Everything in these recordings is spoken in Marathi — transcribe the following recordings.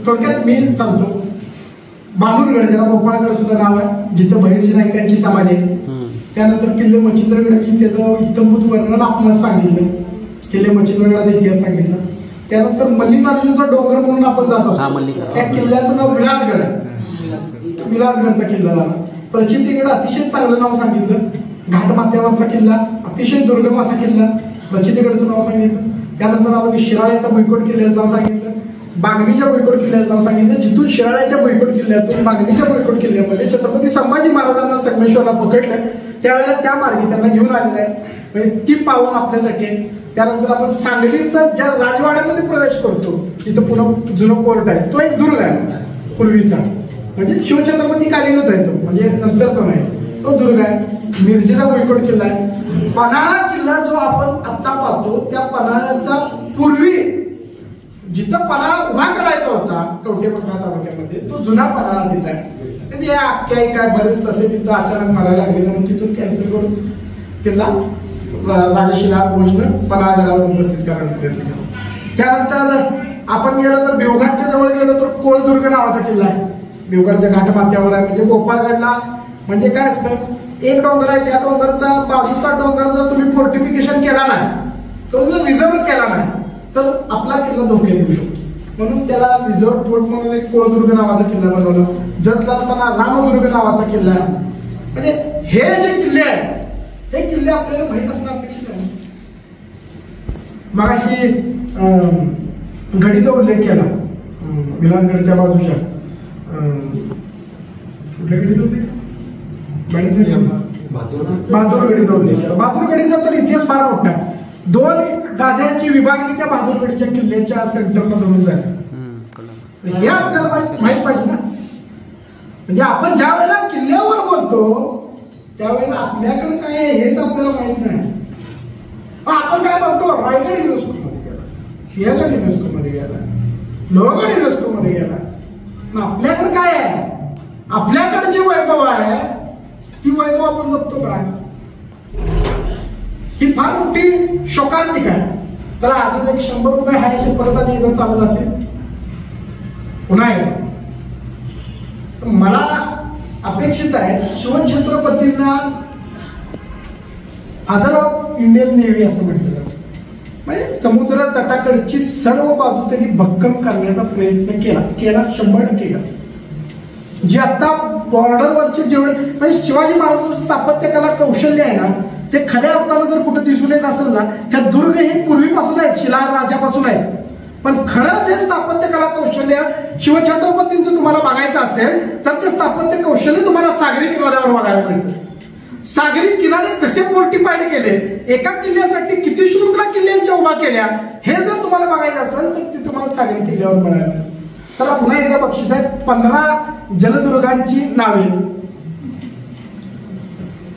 थोडक्यात मी सांगतो. बांधुरगड ज्याला गोपाळगड सुद्धा नाव आहे, जिथं बहिर्जी नायकांची समाधी आहे. त्यानंतर किल्ले मच्छिंद्रगड, मी त्याचं इत्तमभूत वर्णन आपल्याला सांगितलं, किल्ले मच्छिंद्रगडाचा इतिहास सांगितला. त्यानंतर मल्लिकार्जुनचा डोंगर म्हणून आपण जात असतो, त्या किल्ल्याचं नाव विलासगड आहे. विलासगडचा किल्ला झाला. प्रचितीगड अतिशय चांगलं नाव सांगितलं. घाटमाथ्यावरचा किल्ला, अतिशय दुर्गम असा किल्ला, प्रचितीगडचं नाव सांगितलं. त्यानंतर आलो की शिराळ्याचा भुईकोट किल्ल्याचं नाव सांगितलं, बागणीच्या भुईकोट किल्ल्याचं नाव सांगितलं. जिथून शिराळ्याच्या भुईकोट किल्ल्यातून बागणीच्या भुईकोट किल्ल्यामध्ये छत्रपती संभाजी महाराजांना संगमेश्वरला पकडलं, त्यावेळेला त्या मार्गे त्यांना घेऊन आलेलं आहे. म्हणजे ती पावन आपल्यासाठी. त्यानंतर आपण सांगलीचा ज्या राजवाड्यामध्ये प्रवेश करतो, तिथं पुन्हा जुनं कोर्ट आहे, तो एक दुर्ग आहे पूर्वीचा, म्हणजे शिवछत्रपती कालीनच आहे तो, म्हणजे नंतरचा नाही, तो दुर्ग आहे. मिरजेचा भुईकोट किल्ला आहे. पन्हाळा किल्ला जो आपण आता पाहतो, त्या पन्हाळ्याचा पूर्वी जिथं पन्हाळा उभा करायचा होता कवठेमंकाळ तालुक्यामध्ये, तो जुना पन्हाळा तिथं आहे. या आख्यायिक काय बरेच तसे तिथं अचानक मारायला लागले, म्हणून तिथून कॅन्सल करून किल्ला राजशिला भोजनं पन्हाळगडावर उपस्थित करायचा प्रयत्न केला. त्यानंतर आपण गेलो तर भिवघाटच्या जवळ गेलो तर कोळदुर्ग नावाचा किल्ला आहे. भिवघाटच्या घाटमाथ्यावर आहे. म्हणजे गोपाळगडला म्हणजे काय असतं, एक डोंगर आहे, त्या डोंगरचा बाजूचा डोंगर जर तुम्ही फोर्टिफिकेशन केला नाही, तो जर रिझर्व केला नाही, तर आपला किल्ला धोके देऊ शकतो. म्हणून त्याला रिझर्व फोर्ट म्हणून एक कोळदुर्ग नावाचा किल्ला बनवला. जतला रामदुर्ग नावाचा किल्ला आहे. म्हणजे हे जे किल्ले आहेत, हे किल्ले आपल्याला माहित असणं अपेक्षित आहे. मगाशी गडीचा उल्लेख केला, विलासगडच्या बाजूच्या कुठल्या गडीचा उल्लेख, बहादूरगडीचा उल्लेख केला. बहादूरगडीचा तर इतिहास फार मोठा आहे. 2 गाद्यांची विभागणी त्या बहादूरगडीच्या किल्ल्याच्या सेंटरला धरून झाली. हे आपल्याला माहित पाहिजे ना. म्हणजे आपण ज्या वेळेला किल्ल्यावर बोलतो त्यावेळेला आपल्याकडे काय आहे हेच आपल्याला माहित नाही. आपण काय म्हणतो, रायगड युनेस्को मध्ये गेला, सिंहगड युनेस्को मध्ये गेला, लोहगड युनेस्को मध्ये गेला. आपल्याकडे काय आहे, आपल्याकडे जी वैभव आहे ती वैभव आपण जपतो काय, ही फार मोठी शोकांतिक आहे. चला आता एक 100 रुपये आहे, परत आणि एकदा चालू जाते पुन्हा एकदा. मला अपेक्षित आहे शिवछत्रपतींना फादर ऑफ इंडियन नेव्ही असं म्हटलं जातं. म्हणजे समुद्र तटाकडची सर्व बाजू त्यांनी भक्कम करण्याचा प्रयत्न केला 100% केला. जे आता बॉर्डरवरचे जेवढे म्हणजे शिवाजी महाराजांचं स्थापत्यकला कौशल्य आहे ना, ते खऱ्या अर्थानं जर कुठे दिसून येत असेल ना, ह्या दुर्ग हे पूर्वीपासून आहेत, शिलाहार राजापासून आहेत. पण खरं जे स्थापत्यकला कौशल्य शिवछत्रपतींचं तुम्हाला बघायचं असेल तर ते स्थापत्य कौशल्य तुम्हाला सागरी किनाऱ्यावर बघायला मिळतं. सागरी किनारे कसे फोर्टिफाईड केले, एका किल्ल्यासाठी किती शृंखला किल्ल्यांच्या उभा केल्या, हे जर तुम्हाला बघायचं असेल तर ते तुम्हाला सागरी किल्ल्यावर मिळालं. चला पुन्हा एकदा बक्षीस आहे. 15 जलदुर्गांची नावे.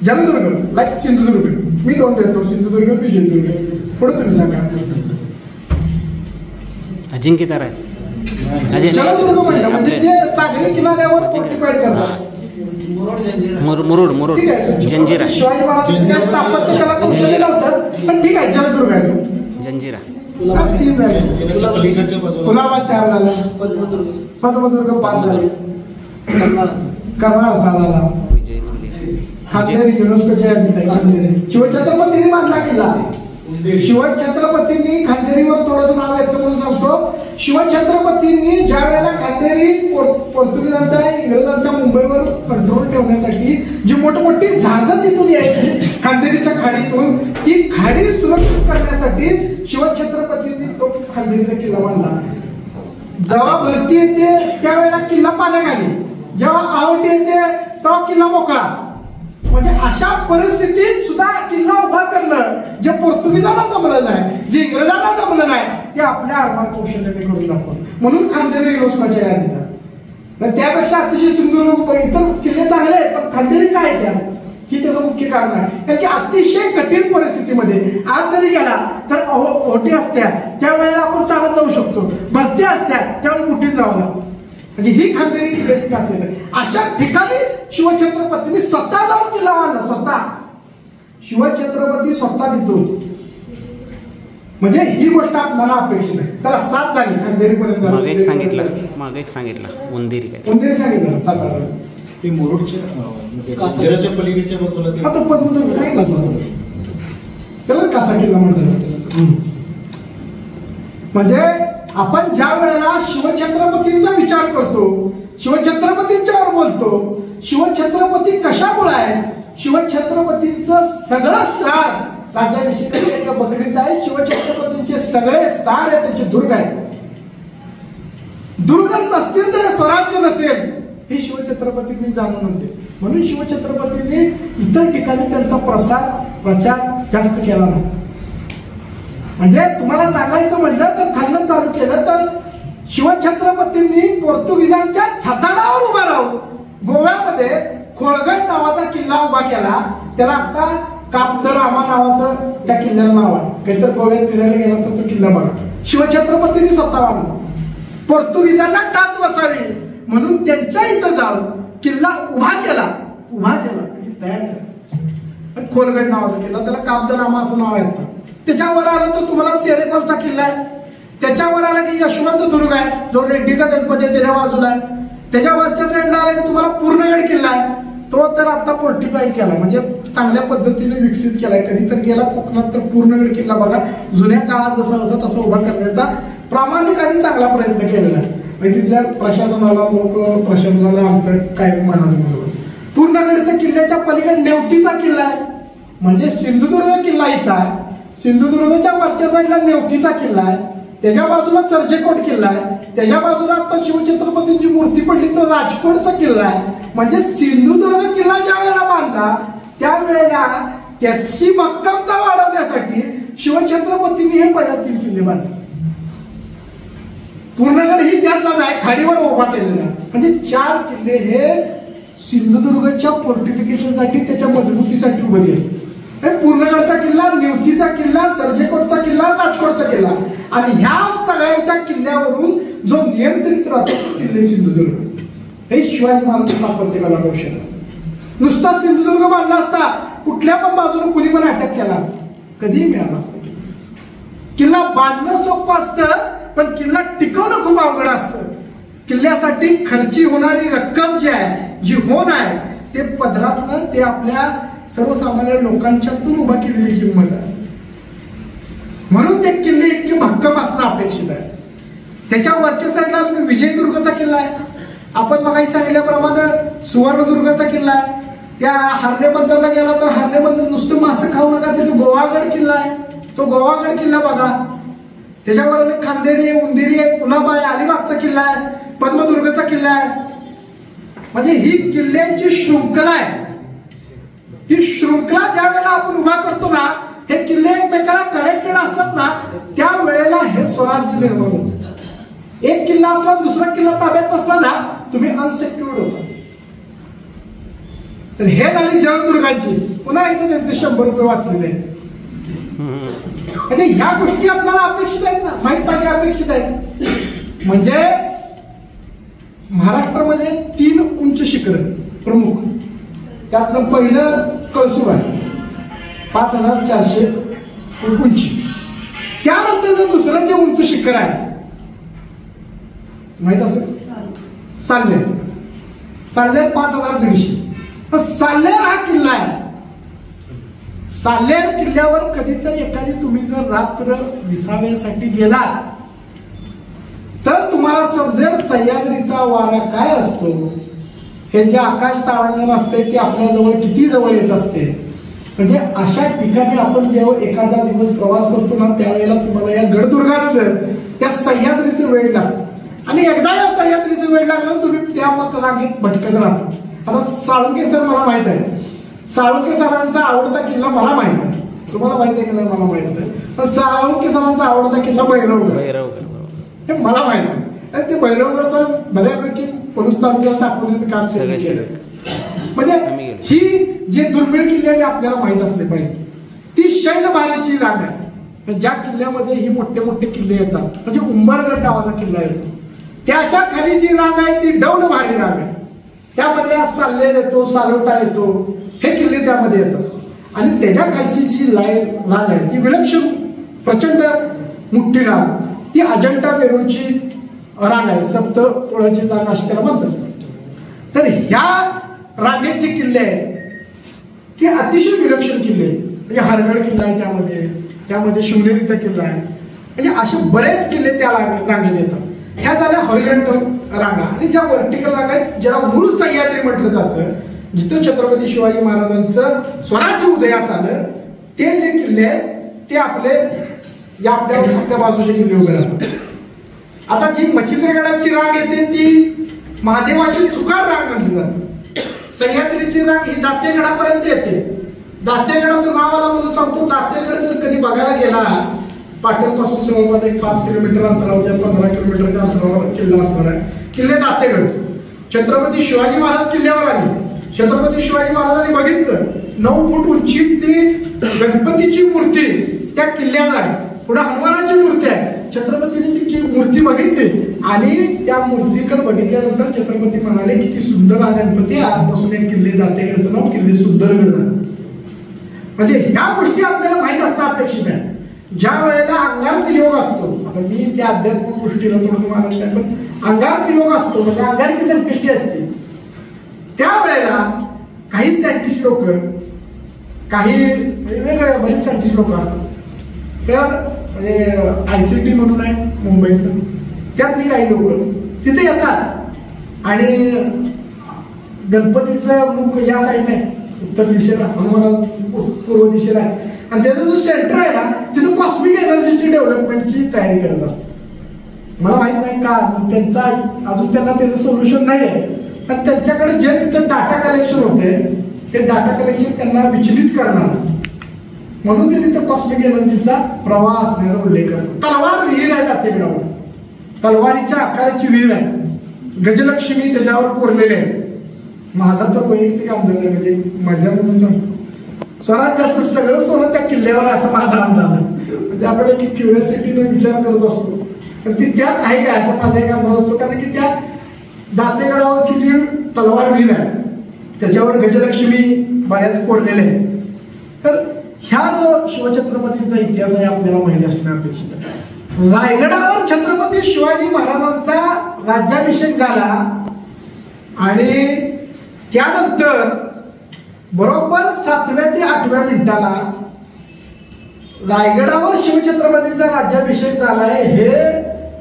जलदुर्ग लाईक सिंधुदुर्ग, मी 2 देतो, सिंधुदुर्ग, विजयदुर्ग. पुढे तुम्ही सांगा. अजिंक्यतारा जलदुर्ग म्हणलं म्हणजे जे सागरी किनाऱ्यावर फोर्टिफाईड करतात. मुरुड जंजिरा. शिवाजी महाराजांच्या स्थापत्यकला कौशल्य नव्हतं, पण ठीक आहे, जलदुर्ग आहे. जंजिरा 3 झाले, कुलाबा 4 झाला, पद्मदुर्ग 5 झाले, कर्नाळ 6 झाला. खांदेरी युनेस्कोच्या यादीत आहे. खांदेरी शिवछत्रपतींनी बांधला किल्ला. शिवछत्रपतींनी खांदेरीवर थोडंसं नाव येतं म्हणून सांगतो. शिवछत्रपतींनी ज्या वेळेला खांदेरी पोर्तुगीजांच्या इंग्रजांच्या मुंबईवर कंट्रोल ठेवण्यासाठी जी मोठमोठी जहाजं तिथून यायची खांदेरीच्या खाडीतून, ती खाडी सुरक्षित करण्यासाठी शिवछत्रपतींनी तो खांदेरीचा किल्ला बांधला. जेव्हा भरती येते त्यावेळेला किल्ला पाण्याखाली, जेव्हा आवट येते तेव्हा किल्ला मोकळा. म्हणजे अशा परिस्थितीत सुद्धा किल्ला उभा करणं जे पोर्तुगीजांना जमलं नाही, जे इंग्रजांना जमलं नाही, ते आपल्या आरमार कौशल्याने करून दाखवलं. म्हणून खांदेरी युनेस्कोच्या यादीत. त्यापेक्षा अतिशय सिंधुदुर्ग, इतर किल्ले चांगले आहेत पण खांदेरी काय त्या, ही त्याचं मुख्य कारण आहे. कारण की अतिशय कठीण परिस्थितीमध्ये आज जरी गेला तर ओटी असत्या त्यावेळेला आपण चालत जाऊ शकतो, भरती असत्या त्यावेळेला मुठीत जावं लागतं. म्हणजे ही खांदेरी किल्ल्याची खासियत आहे. अशा ठिकाणी शिवछत्रपतींनी स्वतः जाऊन किल्ला बांधला. स्वतः शिवछत्रपती स्वतः तिथं होते. म्हणजे ही गोष्ट आपल्याला अपेक्षित आहे. चला 7 झाली खंदेरीपर्यंत. मग एक सांगितलं उंदेरी काय उंदेरी सांगितलं 7 ते मोरोडच्या जंजिराच्या पलीकडच्या बाजूला ते आता पद्मदुर्ग सांगितलं त्याला कासा किल्ला म्हटलं जातं. म्हणजे आपण ज्या वेळेला शिवछत्रपतींचा विचार करतो, शिवछत्रपतींच्यावर बोलतो, शिवछत्रपती कशामुळे आहे, शिवछत्रपतींचं सगळं सार राज्याभिषेकाची बकरीत आहे. शिवछत्रपतींचे सगळे सार आहे, त्यांचे दुर्ग आहेत. दुर्गच नसतील तर स्वराज्य नसेल हे शिवछत्रपतींनी जाणून होते. म्हणून शिवछत्रपतींनी इतर ठिकाणी त्यांचा प्रचार जास्त केला नाही. म्हणजे तुम्हाला सांगायचं म्हटलं तर खालनं चालू केलं तर शिवछत्रपतींनी पोर्तुगीजांच्या छताडावर उभा राहून गोव्यामध्ये खोळगड नावाचा किल्ला उभा केला. त्याला आता कापदरामा नावाचं त्या किल्ल्याला नाव आहे. काहीतरी गोव्यात फिरायला गेला तर तो किल्ला बघा. शिवछत्रपतींनी स्वतः बांधला. पोर्तुगीजांना टाच बसावी म्हणून त्यांच्या इथं जाऊन किल्ला उभा केला तयार केला. खोलगड नावाचा किल्ला, त्याला कापदरामा असं नाव आहे. त्याच्यावर आलं तर तुम्हाला तेरेकोलचा किल्ला आहे. त्याच्यावर आला की यशवंतदुर्ग आहे, जो रेड्डीचा गणपती आहे त्याच्या बाजूला आहे. त्याच्यावरच्या साईडला आला की तुम्हाला पूर्णगड किल्ला आहे. तो तर आता फोर्टिफाईड केला, म्हणजे चांगल्या पद्धतीने विकसित केलाय. कधी तर गेला कोकणात तर पूर्णगड किल्ला बघा, जुन्या काळात जसा होता तसा उभा करण्याचा प्रामाणिक आणि चांगला प्रयत्न केलेला आहे. म्हणजे तिथल्या प्रशासनाला आमचं काय मानाचं बरोबर. पूर्णगडच्या किल्ल्याच्या पलीकडे नेवतीचा किल्ला आहे, म्हणजे सिंधुदुर्ग किल्ला इथं आहे. सिंधुदुर्गच्या वरच्या साईडला नेवतीचा किल्ला आहे. त्याच्या बाजूला सरजेकोट किल्ला आहे. त्याच्या बाजूला आता शिवछत्रपतींची मूर्ती पडली तर राजकोटचा किल्ला आहे. म्हणजे सिंधुदुर्ग किल्ला ज्या वेळेला बांधला त्यावेळेला त्याची भक्कमता वाढवण्यासाठी शिवछत्रपतींनी हे पहिला 3 किल्ले बांधले. पूर्णगड ही त्यातलाच आहे, खाडीवर उभा केलेला. म्हणजे 4 किल्ले हे सिंधुदुर्गच्या फोर्टिफिकेशनसाठी, त्याच्या मजबूतीसाठी उभे केले. पूर्णगडचा किल्ला, नेवतीचा किल्ला, सरजेकोटचा किल्ला, राजकोटचा किल्ला आणि ह्या सगळ्यांच्या किल्ल्यावरून जो नियंत्रित राहतो किल्ले सिंधुदुर्ग. हे शिवाजी महाराजांना प्रत्येकाला आवश्यक आहे. नुसता सिंधुदुर्ग बांधला असता कुठल्या पण बाजूने कुणी पण अटक केला असता, कधीही मिळाला असता. किल्ला बांधणं सोपं असतं पण किल्ला टिकवणं खूप अवघड असतं. किल्ल्यासाठी खर्ची होणारी रक्कम जी आहे, जी होण आहे, ते पदरातनं ते आपल्या सर्वसामान्य लोकांच्यातून उभा केलेली किंमत आहे. म्हणून ते किल्ले इतके भक्कम असणं अपेक्षित आहे. त्याच्या वरच्या साईडला विजयदुर्गचा किल्ला आहे. आपण मगाही सांगितल्याप्रमाणे सुवर्णदुर्गचा किल्ला आहे. त्या हार्ले बंदरला गेला तर हार्ले बंदर नुसतं मासं खाऊ नका, तिथे गोवागड किल्ला आहे. तो गोवागड किल्ला बघा. त्याच्यावर खांदेरी आहे, उंदेरी आहे, कुलाबा आहे, अलिबागचा किल्ला आहे, पद्मदुर्गचा किल्ला आहे. म्हणजे ही किल्ल्यांची शृंखला आहे. ही शृंखला ज्या वेळेला आपण उभा करतो ना, हे किल्ले एकमेकाला कनेक्टेड असतात ना, त्यावेळेला हे स्वराज्य निर्माण होतं. एक किल्ला असला दुसरा किल्ला ताब्यात नसला ना, तुम्ही अनसेक्युर्ड होता. तर हे झाली जळदुर्गांची. पुन्हा इथे त्यांचे 100 रुपये वाचलेले आहेत. म्हणजे ह्या गोष्टी आपल्याला अपेक्षित आहेत ना, माहित पाहिजे, अपेक्षित आहेत. म्हणजे महाराष्ट्रामध्ये 3 उंच शिखर प्रमुख. त्यातलं पहिलं कळसूर आहे, 5400 उंची. त्यानंतर दुसरं जे उंच शिखर आहे माहित असेल, साल्हेर. 5150. साल्हेर हा किल्ला आहे. साल्हेर किल्ल्यावर कधीतरी एखादी तुम्ही जर रात्र विसाव्यासाठी गेला तर तुम्हाला समजेल सह्याद्रीचा वारा काय असतो. हे जे आकाश तारांगण असते ते आपल्या जवळ किती जवळ येत असते. म्हणजे अशा ठिकाणी आपण जेव्हा एखादा दिवस प्रवास करतो ना, त्यावेळेला तुम्हाला या गडदुर्गाचं, त्या सह्याद्रीचं वेळ लागतं. आणि एकदा या सह्याद्रीचं वेळ लागलं तुम्ही त्या रांगेत भटकत राहता. आता साळुंके सर मला माहित आहे, साळुंके सरांचा आवडता किल्ला मला माहित आहे. तुम्हाला माहित आहे की नाही मला माहित आहे. पण साळुंके सरांचा आवडता किल्ला भैरवगड, हे मला माहित आहे. ते भैरवगड तर बऱ्यापैकी पोलीस तालुक्याला दाखवण्याचं काम केलं. म्हणजे ही जे दुर्मिळ किल्ले ते आपल्याला माहित असले पाहिजे. ती शैलबारीची जागा आहे. ज्या किल्ल्यामध्ये ही मोठे मोठे किल्ले येतात, म्हणजे उंबरगड नावाचा किल्ला येतो, त्याच्या खाली जी रांग आहे ती डौलबारी रांग आहे. त्यामध्ये साल्हेर येतो, सालोटा येतो, हे किल्ले त्यामध्ये येतात. आणि त्याच्या खालची जी रांग आहे ती विलक्षण प्रचंड मोठी रांग, ती अजंठा वेरूळची रांग आहे. सप्तपुळाची रांग अशी त्याला म्हणतात. तर ह्या रांगेत जे किल्ले आहेत ते अतिशय विलक्षण किल्ले आहेत. म्हणजे हरगड किल्ला आहे, त्यामध्ये शिवनेरीचा किल्ला आहे. म्हणजे असे बरेच किल्ले त्या रांगेत येतात. ह्या झाल्या हॉरिझॉन्टल रांगा. आणि ज्या व्हर्टिकल रांगा आहेत ज्याला मूळ सह्याद्री म्हटलं जातं, जिथं छत्रपती शिवाजी महाराजांचं स्वराज्य उदयास आलं, ते जे किल्ले आहेत ते आपल्या बाजूचे किल्ले उभे राहतात. आता जी मच्छिंद्रगडाची रांग येते ती महादेवाची चुकार रांग म्हटली जाते. सह्याद्रीची रांग ही दातेगडापर्यंत येते. दातेगडाचं नाव आलं म्हणून सांगतो, दातेगड जर कधी बघायला गेला, पाटणपासून जवळपास एक 5 किलोमीटर अंतरावर 15 किलोमीटरच्या अंतरावर किल्ला असणार आहे. किल्ले दातेगड. छत्रपती शिवाजी महाराज किल्ल्यावर आले. छत्रपती शिवाजी महाराजांनी बघितलं 9 फूट उंचीतली गणपतीची मूर्ती त्या किल्ल्यात आहे. पुढे हनुमानाची मूर्ती आहे. छत्रपतींनी ती मूर्ती बघितली आणि त्या मूर्तीकडे बघितल्यानंतर छत्रपती म्हणाले किती सुंदर हा गणपती, आजपासून एक किल्ले दातेगडचं नाव किल्ले सुंदरगड झालं. म्हणजे ह्या गोष्टी आपल्याला माहित असणं अपेक्षित आहे. ज्या वेळेला अंगारकी योग असतो, आता मी त्या अध्यात्मिक गोष्टीला थोडंसं मानत नाही, पण अंगारकी योग असतो म्हणजे अंगारकी संकष्टी असते, त्यावेळेला काही सायंटिस्ट लोक, काही वेगवेगळे बरेच सायंटिस्ट लोक असतात. तर म्हणजे ICT म्हणून आहे मुंबईचं, त्यातली काही लोक तिथे येतात आणि गणपतीचं मुख या साईडने उत्तर दिशेला, हनुमान पूर्व दिशेला आहे आणि त्याचा जो सेंटर आहे ना तिथं कॉस्मिक एनर्जीची डेव्हलपमेंटची तयारी करत असते. मला माहित नाही का त्यांचा अजून त्यांना त्याचं सोल्युशन नाही आहे, पण त्यांच्याकडे जे तिथं डाटा कलेक्शन होते ते डाटा कलेक्शन त्यांना विचलित करणार म्हणून ते तिथं कॉस्मिक एनर्जीचा प्रवाह असण्याचा उल्लेख करतो. तलवार विहीर आहे दातेगडावर, तलवारीच्या आकाराची विहीर आहे. गजलक्ष्मी त्याच्यावर कोरलेले आहे. माझा तर वैयक्तिक अंदाज आहे, म्हणजे मजा म्हणून सांगतो, स्वराज्याचं सगळं सोनं त्या किल्ल्यावर असं माझा अंदाज आहे. म्हणजे आपण एक क्युरियोसिटीने विचार करत असतो तर ती त्यात आहे काय असा माझा एक अंदाज होतो. कारण की त्या दातेगडावरची जी तलवार विहीर आहे त्याच्यावर गजलक्ष्मी बऱ्याच कोरलेले आहे. तर ह्या जो शिवछत्रपतींचा इतिहास आहे आपल्याला माहिती असणं अपेक्षित आहे. रायगडावर छत्रपती शिवाजी महाराजांचा राज्याभिषेक झाला आणि त्यानंतर बरोबर 7व्या ते 8व्या मिनिटाला रायगडावर शिवछत्रपतींचा राज्याभिषेक झालाय. हे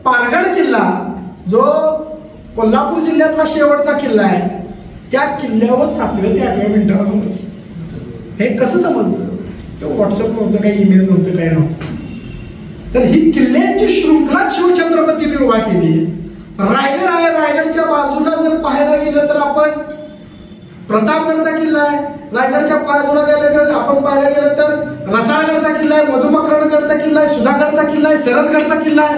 पारगड किल्ला जो कोल्हापूर जिल्ह्यातला शेवटचा किल्ला आहे त्या किल्ल्यावर 7व्या ते 8व्या मिनिटाला समजलं. हे कसं समजलं? व्हॉट्सअप नव्हतं, काही ईमेल नव्हतं, काही नव्हतं. तर ही किल्ल्यांची शृंखला शिवछत्रपतींनी उभा केली. रायगड आहे, रायगडच्या बाजूला जर पाहायला गेलं तर आपण प्रतापगडचा किल्ला आहे. रायगडच्या बाजूला गेलं आपण पाहायला गेलं तर रसाळगडचा किल्ला आहे, मधुमकरणगडचा किल्ला आहे, सुधागडचा किल्ला आहे, सरसगडचा किल्ला आहे.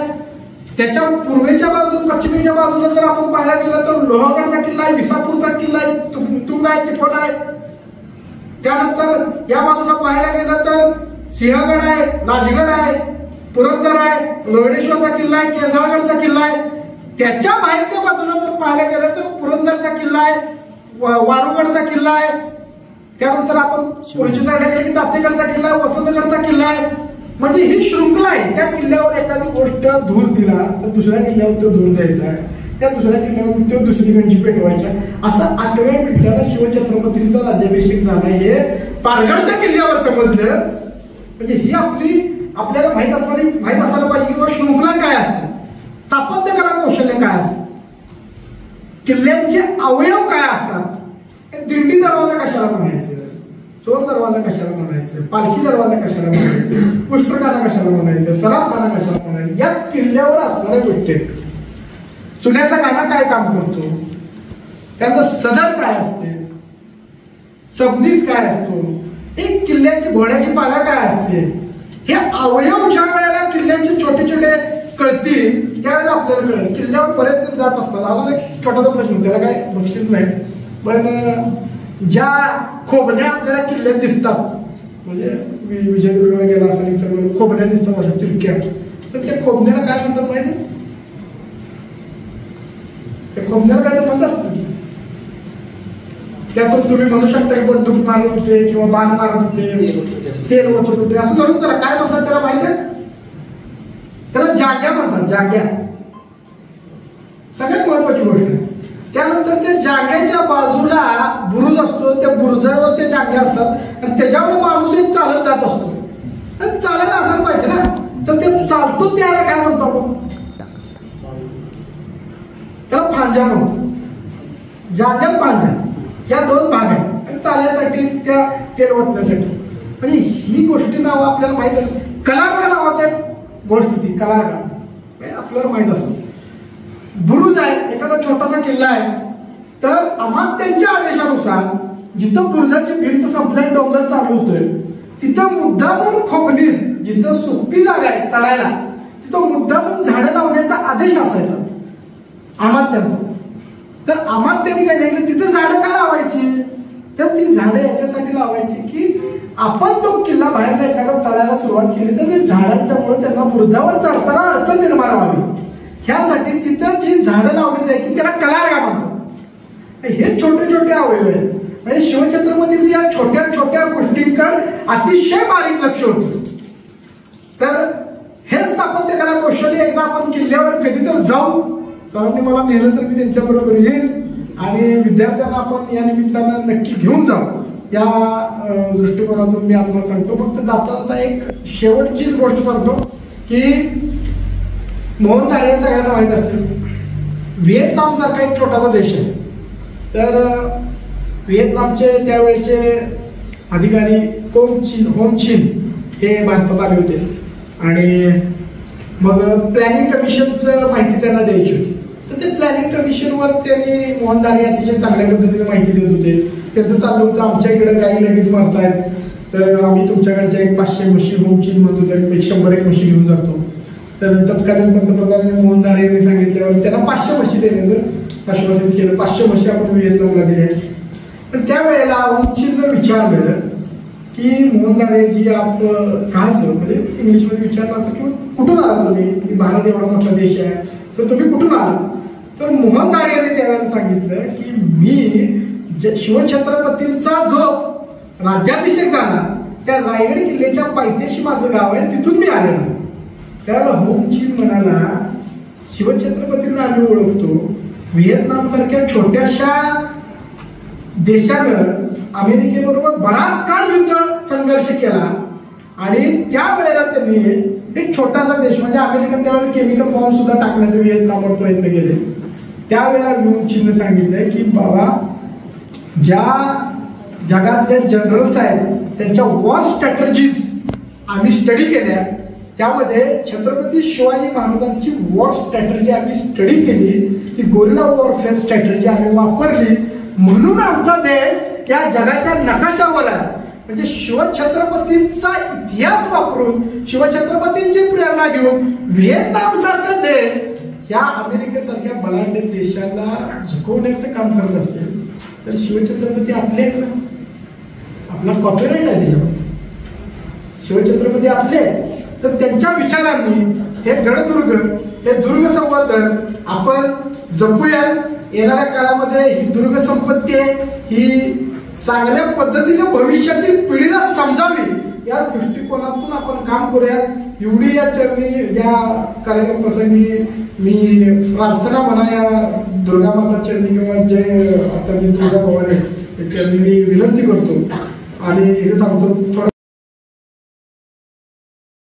त्याच्या पूर्वेच्या बाजूला, पश्चिमेच्या बाजूला जर आपण पाहायला गेलं तर लोहगडचा किल्ला आहे, विसापूरचा किल्ला आहे, तुंग आहे, चिखोट आहे. त्यानंतर या बाजूला पाहायला गेलं तर सिंहगड आहे, राजगड आहे, पुरंदर आहे, रोहिडेश्वरचा किल्ला आहे, केंद्रगडचा किल्ला आहे. त्याच्या बाहेरच्या बाजूला जर पाहायला गेलं तर पुरंदरचा किल्ला आहे, वारुगडचा किल्ला आहे. त्यानंतर आपण पुढच्या साईडला गेले की दातेगडचा किल्ला आहे, वसंतगडचा किल्ला आहे. म्हणजे ही शृंखला आहे. त्या किल्ल्यावर एखादी गोष्ट धूर दिला तर दुसऱ्या किल्ल्यावर तो धूर द्यायचा आहे, त्या दुसऱ्या किल्ल्यावर तो दुसरी गंजी पेटवायच्या. असं 8व्या मिनिटाला शिवछत्रपतींचा राज्याभिषेक झाला हे पारगडच्या किल्ल्यावर समजलं. म्हणजे ही आपल्याला माहित असायला पाहिजे किंवा शृंखला काय असते, स्थापत्यकला कौशल्य काय असतं, किल्ल्यांचे अवयव काय असतात. दिंडी दरवाजा कशाला म्हणायचं, चोर दरवाजा कशाला म्हणायचं, पालखी दरवाजा कशाला म्हणायचं, पुष्पखाना कशाला म्हणायचं, सराफखाना कशाला म्हणायचं, या किल्ल्यावर असणाऱ्या गोष्टी. चुन्याचा गाणा काय काम करतो, त्यांचं सदर काय असते, सबनीस काय असतो, एक किल्ल्याची घोड्याची पागा काय असते. हे अवयव ज्या वेळेला किल्ल्यांचे छोटे छोटे कळतील त्यावेळेला आपल्याला कळेल. किल्ल्यावर बरेच जण जात असतात. अजून एक छोटासा प्रश्न, त्याला काय बक्षीस नाही, पण ज्या खोबण्या आपल्याला किल्ल्यात दिसतात, म्हणजे विजयदुर्गला गेला असेल तर खोबण्या दिसतात अशा तिरक्या, तर त्या खोबण्याला काय म्हणतात माहिती? त्या खोबण्याला काय तर म्हणत असतं की त्यातून तुम्ही म्हणू शकता की बंदूक मारत होते किंवा बाण मारत होते, तेल ओतत होते, असं धरून चला काय म्हणतात त्याला माहिती आहे? त्याला जाग्या म्हणतात, जाग्या सगळ्यात महत्वाची गोष्ट आहे. त्यानंतर त्या जाग्याच्या बाजूला बुरुज असतो, त्या बुरुजावर ते जागे असतात आणि त्याच्यावर माणूस एक चालत जात असतो. आणि चालायला असायला पाहिजे ना, तर ते चालतो त्याला काय म्हणतो आपण, त्याला फांजा म्हणतो. जाग्या फांजा या दोन भाग आहेत चालण्यासाठी, त्या तेल ओतण्यासाठी. म्हणजे ही गोष्टी नाव आपल्याला माहित आहे. कलारगा नावाचा एक गोष्ट होती, कलारगा आपल्याला माहित असतं. बुरुज आहे, एखादा छोटासा किल्ला आहे, तर अमात्यांच्या आदेशानुसार जिथं बुरुजाची भिंत संपल्या डोंगर चालू होतोय तिथं मुद्दामून खोबणीत, जिथं सोपी जागा आहे चढायला तिथं मुद्दामून झाडं लावण्याचा आदेश असायचा अमात्यांचा. तर अमात्यांनी काय केलं, तिथं झाडं का लावायची, तर ती झाडं याच्यासाठी लावायची की आपण तो किल्ला बाहेर एखादा चढायला सुरुवात केली तर ते झाडांच्या मुळे त्यांना बुरुजावर चढताना अडचण निर्माण व्हावी, ह्यासाठी तिथं जी झाडं लावली जायची त्याला कलारगा म्हणतात. हे छोटे छोटे अवयव आहेत. म्हणजे शिवछत्रपतींच्या या छोट्या छोट्या गोष्टींकडे अतिशय बारीक लक्ष होतं. तर हे स्थापत्य कला कौशल्य एकदा आपण किल्ल्यावर कधी तर जाऊ, सरांनी मला नेलं तर मी त्यांच्याबरोबर येईन आणि विद्यार्थ्यांना आपण या निमित्तानं नक्की घेऊन जाऊ, या दृष्टिकोनातून मी आपल्याला सांगतो. फक्त जाता जाता एक शेवटचीच गोष्ट सांगतो की मोहन दारे सगळ्यांना माहीत असतील, व्हिएतनाम सारखा एक छोटासा देश आहे. तर व्हिएतनामचे त्यावेळेचे अधिकारी होम चिन हे भारतात आले होते आणि मग प्लॅनिंग कमिशनचं माहिती त्यांना द्यायची होती. तर ते प्लॅनिंग कमिशनवर त्यांनी मोहन दारे अतिशय चांगल्या पद्धतीने माहिती देत होते. त्यांचं चाललं होतं आमच्या इकडे काही लगेच मारतायत, तर आम्ही तुमच्याकडच्या एक 500 म्हशी होम चिन म्हणतो तर 100 एक म्हशी घेऊन जातो. तर तत्कालीन पंतप्रधानांनी मोहन दारे यांनी सांगितल्यावर त्यांना 500 म्हशी देण्याचं आश्वासित केलं. 500 म्हशी आपण व्हिएतनामला दिल्या. पण त्यावेळेला होम चिननं विचारलं की मोहन दारेजी आप कहाँ से हो, म्हणजे इंग्लिशमध्ये विचारलं असं की कुठून आला तुम्ही, भारत एवढा मोठा देश आहे तर तुम्ही कुठून आला. तर मोहन दारे यांनी त्यावेळेला सांगितलं की मी शिवछत्रपतींचा जो राज्याभिषेक झाला त्या रायगड किल्ल्याच्या पायथ्याशी माझं गाव आहे, तिथून मी आलेलो. त्यावेळेला होम चिन म्हणाला शिवछत्रपतींना आम्ही ओळखतो, व्हिएतनाम सारख्या छोट्याशा देशानं अमेरिकेबरोबर बराच काळ युद्ध संघर्ष केला आणि त्यावेळेला त्यांनी एक छोटासा देश म्हणजे अमेरिकन त्यावेळेला केमिकल बॉम्ब सुद्धा टाकण्याचे व्हिएतनामवर प्रयत्न केले. त्यावेळेला होम चिनने सांगितलंय की बाबा ज्या जगातले जनरल्स आहेत त्यांच्या वॉर स्ट्रॅटर्जीज आम्ही स्टडी केल्या, त्यामध्ये छत्रपती शिवाजी महाराजांची वॉर स्ट्रॅटर्जी आम्ही स्टडी केली, ती गोरिला वॉरफेअर स्ट्रॅटर्जी आम्ही वापरली, म्हणून आमचा देश या जगाच्या नकाशावर आहे. म्हणजे शिवछत्रपतींचा इतिहास वापरून शिवछत्रपतींची प्रेरणा घेऊन व्हिएतनाम सारखा देश या अमेरिकेसारख्या बलाढ्य देशाला झुकवण्याचं काम करत असेल तर शिवछत्रपती आपले आहेत ना, आपला कॉपीराइट आहे त्याच्यावर. शिवछत्रपती आपले तर त्यांच्या विचारांनी हे गडदुर्ग, हे दुर्ग संवर्धन आपण जपूया. येणाऱ्या काळामध्ये ही दुर्ग संपत्ती आहे ही चांगल्या पद्धतीने भविष्यातील पिढीला समजावी या दृष्टिकोनातून आपण काम करूया. एवढी या चरणी या कार्यक्रम प्रसंगी मी प्रार्थना म्हणा या दुर्गा माता चरणी किंवा जय आता दुर्गा भवानी या चरणी मी विनंती करतो आणि इथे थांबतो.